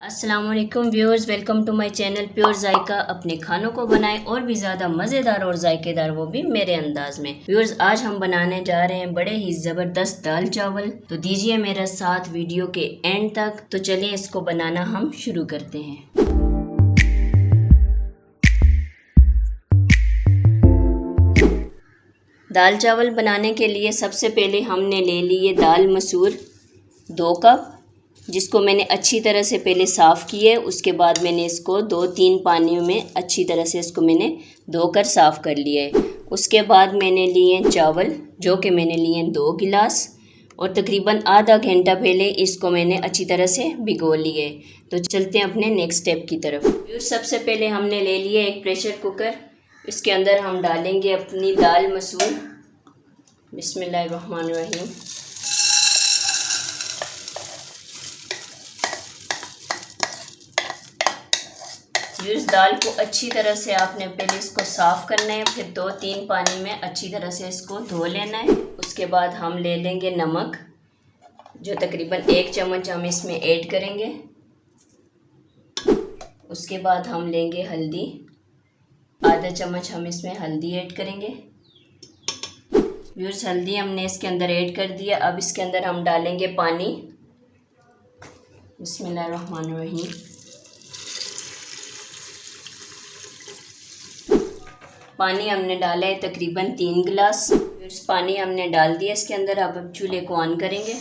अस्सलाम वालेकुम viewers, welcome to my channel pure Zaika. अपने खानों को बनाएं और भी ज़्यादा मज़ेदार और जायकेदार, वो भी मेरे अंदाज में। व्यूअर्स, आज हम बनाने जा रहे हैं बड़े ही ज़बरदस्त दाल चावल। तो दीजिए मेरा साथ वीडियो के एंड तक। तो चलिए इसको बनाना हम शुरू करते हैं। दाल चावल बनाने के लिए सबसे पहले हमने ले लिए दाल मसूर 2 कप, जिसको मैंने अच्छी तरह से पहले साफ़ किया है। उसके बाद मैंने इसको 2-3 पानियों में अच्छी तरह से इसको मैंने धोकर साफ़ कर लिया है। उसके बाद मैंने लिए चावल, जो कि मैंने लिए 2 गिलास, और तकरीबन आधा घंटा पहले इसको मैंने अच्छी तरह से भिगो लिए। तो चलते हैं अपने नेक्स्ट स्टेप की तरफ। फिर सबसे पहले हमने ले लिया एक प्रेशर कुकर। इसके अंदर हम डालेंगे अपनी दाल मसूर। बिस्मिल्लाहिर्रहमानिर्रहीम। इस दाल को अच्छी तरह से आपने पहले इसको साफ़ करना है, फिर 2-3 पानी में अच्छी तरह से इसको धो लेना है। उसके बाद हम ले लेंगे नमक, जो तकरीबन 1 चम्मच हम इसमें ऐड करेंगे। उसके बाद हम लेंगे हल्दी, आधा चम्मच हम इसमें हल्दी ऐड करेंगे। व्यूअर्स, हल्दी हमने इसके अंदर ऐड कर दिया। अब इसके अंदर हम डालेंगे पानी। बिस्मिल्लाहिर्रहमानिर्रहीम। पानी हमने डाला है तकरीबन 3 गिलास। पानी हमने डाल दिया इसके अंदर। अब चूल्हे को ऑन करेंगे।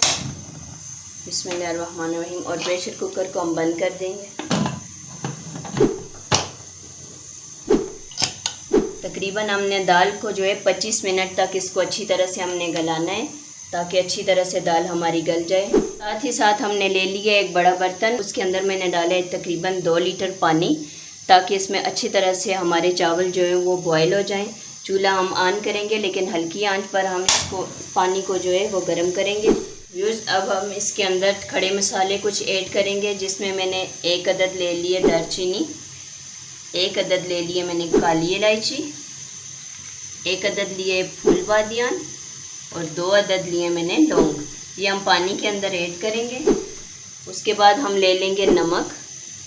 बिस्मिल्लाहिर्रहमानिर्रहीम। और प्रेशर कुकर को हम बंद कर देंगे। तकरीबन हमने दाल को जो है 25 मिनट तक इसको अच्छी तरह से हमने गलाना है, ताकि अच्छी तरह से दाल हमारी गल जाए। साथ ही साथ हमने ले लिया एक बड़ा बर्तन। उसके अंदर मैंने डाला है तकरीबन 2 लीटर पानी, ताकि इसमें अच्छी तरह से हमारे चावल जो है वो बॉयल हो जाएं। चूल्हा हम ऑन करेंगे, लेकिन हल्की आंच पर हम इसको पानी को जो है वो गर्म करेंगे। व्यूअर्स, अब हम इसके अंदर खड़े मसाले कुछ ऐड करेंगे, जिसमें मैंने 1 अदद ले लिए दालचीनी, 1 अदद ले लिए मैंने काली इलायची, 1 अदद लिए फूलबादियान, और 2 अदद लिए मैंने लौंग। ये हम पानी के अंदर ऐड करेंगे। उसके बाद हम ले लेंगे नमक,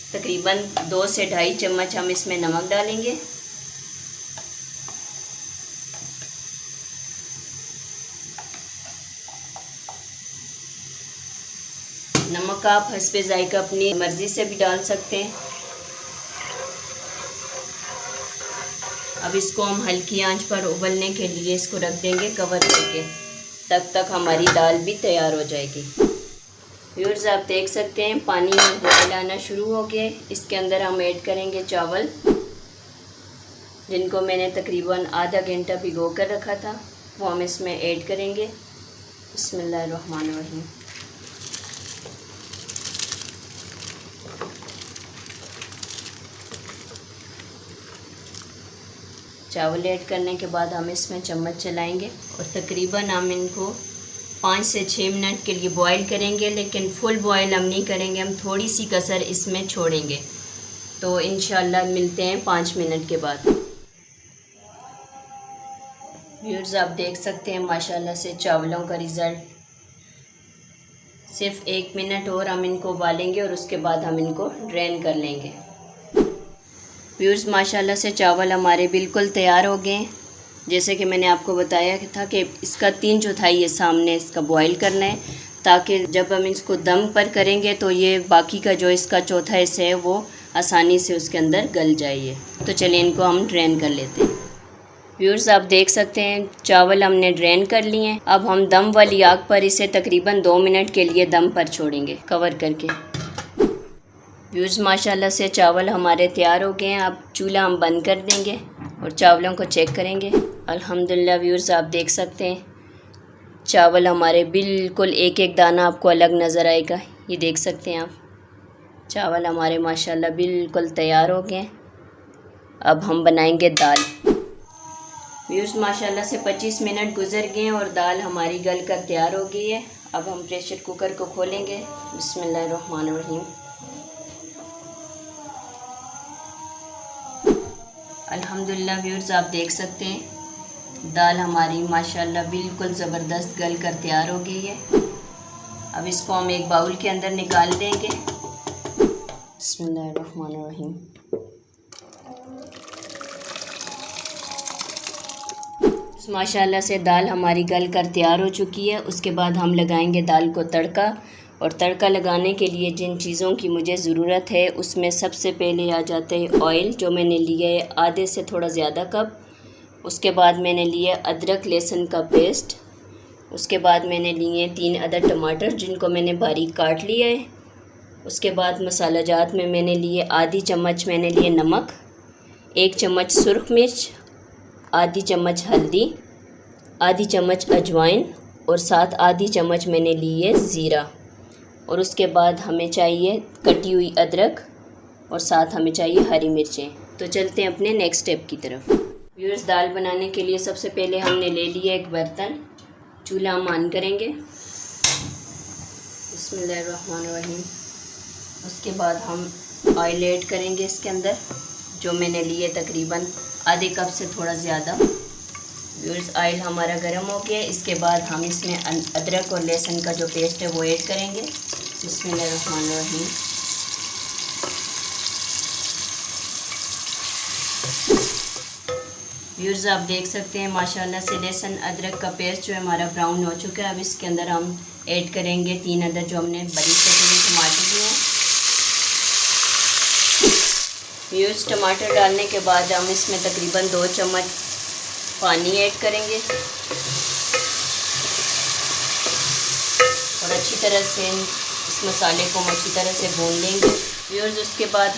तकरीबन 2 से 2.5 चम्मच हम इसमें नमक डालेंगे। नमक आप हस्बे जायका अपनी मर्ज़ी से भी डाल सकते हैं। अब इसको हम हल्की आंच पर उबलने के लिए इसको रख देंगे कवर करके। तब तक हमारी दाल भी तैयार हो जाएगी। व्यूअर्स, आप देख सकते हैं पानी में बॉयल आना शुरू हो गए। इसके अंदर हम ऐड करेंगे चावल, जिनको मैंने तकरीबन आधा घंटा भिगो कर रखा था, वो हम इसमें ऐड करेंगे। बिस्मिल्लाहिर्रहमानिर्रहीम। चावल ऐड करने के बाद हम इसमें चम्मच चलाएंगे और तकरीबन हम इनको 5 से 6 मिनट के लिए बॉईल करेंगे, लेकिन फुल बॉईल हम नहीं करेंगे, हम थोड़ी सी कसर इसमें छोड़ेंगे। तो इंशाल्लाह मिलते हैं 5 मिनट के बाद। व्यूअर्स, आप देख सकते हैं माशाल्लाह से चावलों का रिज़ल्ट। सिर्फ 1 मिनट और हम इनको उबालेंगे और उसके बाद हम इनको ड्रेन कर लेंगे। व्यूअर्स, माशाल्लाह से चावल हमारे बिल्कुल तैयार हो गए। जैसे कि मैंने आपको बताया था कि इसका 3/4 ये सामने इसका बॉईल करना है, ताकि जब हम इसको दम पर करेंगे तो ये बाकी का जो इसका चौथा हिस्सा है वो आसानी से उसके अंदर गल जाए। तो चलिए इनको हम ड्रेन कर लेते हैं। व्यूअर्स, आप देख सकते हैं चावल हमने ड्रेन कर लिए हैं। अब हम दम वाली आग पर इसे तकरीबन 2 मिनट के लिए दम पर छोड़ेंगे कवर करके। व्यूअर्स, माशाल्लाह से चावल हमारे तैयार हो गए हैं। अब चूल्हा हम बंद कर देंगे और चावलों को चेक करेंगे। अल्हम्दुलिल्लाह व्यूअर्स, आप देख सकते हैं चावल हमारे बिल्कुल एक एक दाना आपको अलग नज़र आएगा। ये देख सकते हैं आप, चावल हमारे माशाल्लाह बिल्कुल तैयार हो गए हैं। अब हम बनाएंगे दाल। व्यूअर्स, माशाल्लाह से 25 मिनट गुजर गए हैं और दाल हमारी गल कर तैयार हो गई है। अब हम प्रेशर कुकर को खोलेंगे। बिस्मिल्लाहिर्रहमानिर्रहीम। अल्हम्दुलिल्लाह व्यूअर्स, आप देख सकते हैं दाल हमारी माशाल्लाह बिल्कुल ज़बरदस्त गल कर तैयार हो गई है। अब इसको हम एक बाउल के अंदर निकाल देंगे। बिस्मिल्लाहिर्रहमानिर्रहीम। माशाल्लाह से दाल हमारी गल कर तैयार हो चुकी है। उसके बाद हम लगाएंगे दाल को तड़का। और तड़का लगाने के लिए जिन चीज़ों की मुझे ज़रूरत है उसमें सबसे पहले आ जाते हैं ऑयल, जो मैंने लिया है आधे से थोड़ा ज़्यादा कप। उसके बाद मैंने लिया अदरक लहसुन का पेस्ट। उसके बाद मैंने लिए 3 अदद टमाटर जिनको मैंने बारीक काट लिया है। उसके बाद मसाला जात में मैंने लिए आधी चम्मच मैंने लिए नमक, 1 चम्मच सुरख मिर्च, आधी चम्मच हल्दी, आधी चम्मच अजवाइन और साथ आधी चम्मच मैंने ली है ज़ीरा। और उसके बाद हमें चाहिए कटी हुई अदरक और साथ हमें चाहिए हरी मिर्चें। तो चलते हैं अपने नेक्स्ट स्टेप की तरफ। व्यूअर्स, दाल बनाने के लिए सबसे पहले हमने ले लिया एक बर्तन। चूल्हा हम ऑन करेंगे। बिस्मिल्लाहिर्रहमानिर्रहीम। उसके बाद हम ऑयल ऐड करेंगे इसके अंदर, जो मैंने लिए तकरीबन आधे कप से थोड़ा ज़्यादा। व्यूअर्स, ऑयल हमारा गर्म हो गया। इसके बाद हम इसमें अदरक और लहसुन का जो पेस्ट है वो ऐड करेंगे। बिस्मिल्लाहिर्रहमानिर्रहीम। व्यूअर्स, आप देख सकते हैं माशाल्लाह से लहसुन अदरक का पेस्ट जो है हमारा ब्राउन हो चुका है। अब इसके अंदर हम ऐड करेंगे 3 अदद जो हमने बारीक कटे हुए टमाटर लिए हैं। व्यूअर्स, टमाटर डालने के बाद हम इसमें तकरीबन 2 चम्मच पानी ऐड करेंगे और अच्छी तरह से इस मसाले को हम अच्छी तरह से भून लेंगे। व्यूअर्स, उसके बाद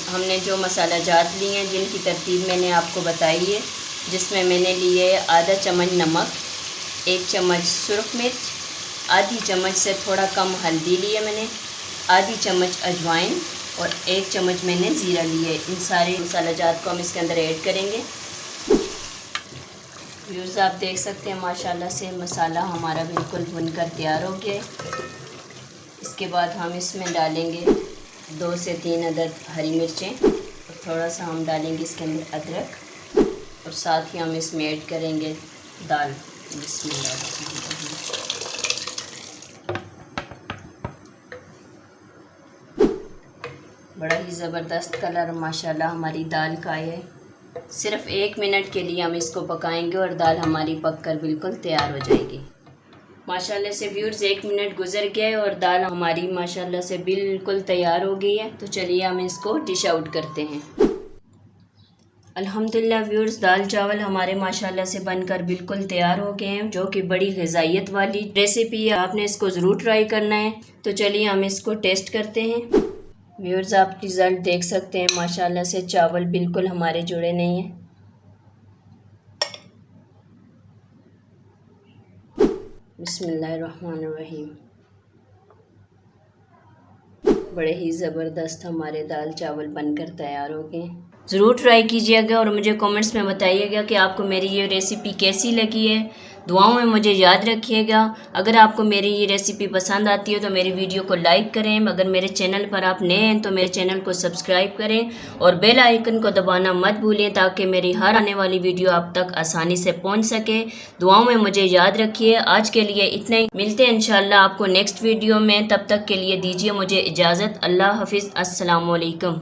हमने जो मसाला जात लिए हैं जिनकी तरतीब मैंने आपको बताई है, जिसमें मैंने लिए आधा चम्मच नमक, 1 चम्मच सुरख मिर्च, आधी चम्मच से थोड़ा कम हल्दी लिए मैंने, आधी चम्मच अजवाइन और 1 चम्मच मैंने ज़ीरा लिए। इन सारे मसाला जात को हम इसके अंदर ऐड करेंगे। व्यूअर्स, आप देख सकते हैं माशाल्लाह से मसाला हमारा बिल्कुल भुनकर तैयार हो गया है। इसके बाद हम इसमें डालेंगे 2 से 3 अदद हरी मिर्चें और थोड़ा सा हम डालेंगे इसके अंदर अदरक और साथ ही हम इसमें ऐड करेंगे दाल। बिस्मिल्लाह। बड़ा ही ज़बरदस्त कलर माशाल्लाह हमारी दाल का है। सिर्फ़ 1 मिनट के लिए हम इसको पकाएंगे और दाल हमारी पककर बिल्कुल तैयार हो जाएगी। माशाल्लाह से व्यूअर्स, 1 मिनट गुजर गया है और दाल हमारी माशाल्लाह से बिल्कुल तैयार हो गई है। तो चलिए हम इसको डिश आउट करते हैं। अल्हम्दुलिल्लाह व्यूअर्स, दाल चावल हमारे माशाल्लाह से बनकर बिल्कुल तैयार हो गए हैं, जो कि बड़ी ग़िज़ाइयत वाली रेसिपी है। आपने इसको ज़रूर ट्राई करना है। तो चलिए हम इसको टेस्ट करते हैं। व्यूअर्स, आप रिज़ल्ट देख सकते हैं माशाल्लाह से चावल बिल्कुल हमारे जुड़े नहीं हैं। बिस्मिल्लाहिर्रहमानिर्रहीम। बड़े ही ज़बरदस्त हमारे दाल चावल बनकर तैयार हो गए। ज़रूर ट्राई कीजिएगा और मुझे कमेंट्स में बताइएगा कि आपको मेरी ये रेसिपी कैसी लगी है। दुआओं में मुझे याद रखिएगा। अगर आपको मेरी ये रेसिपी पसंद आती है तो मेरी वीडियो को लाइक करें। अगर मेरे चैनल पर आप नए हैं तो मेरे चैनल को सब्सक्राइब करें और बेल आइकन को दबाना मत भूलें, ताकि मेरी हर आने वाली वीडियो आप तक आसानी से पहुंच सके। दुआओं में मुझे याद रखिए। आज के लिए इतना ही। मिलते हैं इंशाल्लाह आपको नेक्स्ट वीडियो में। तब तक के लिए दीजिए मुझे इजाज़त। अल्लाह हाफिज़। अस्सलाम वालेकुम।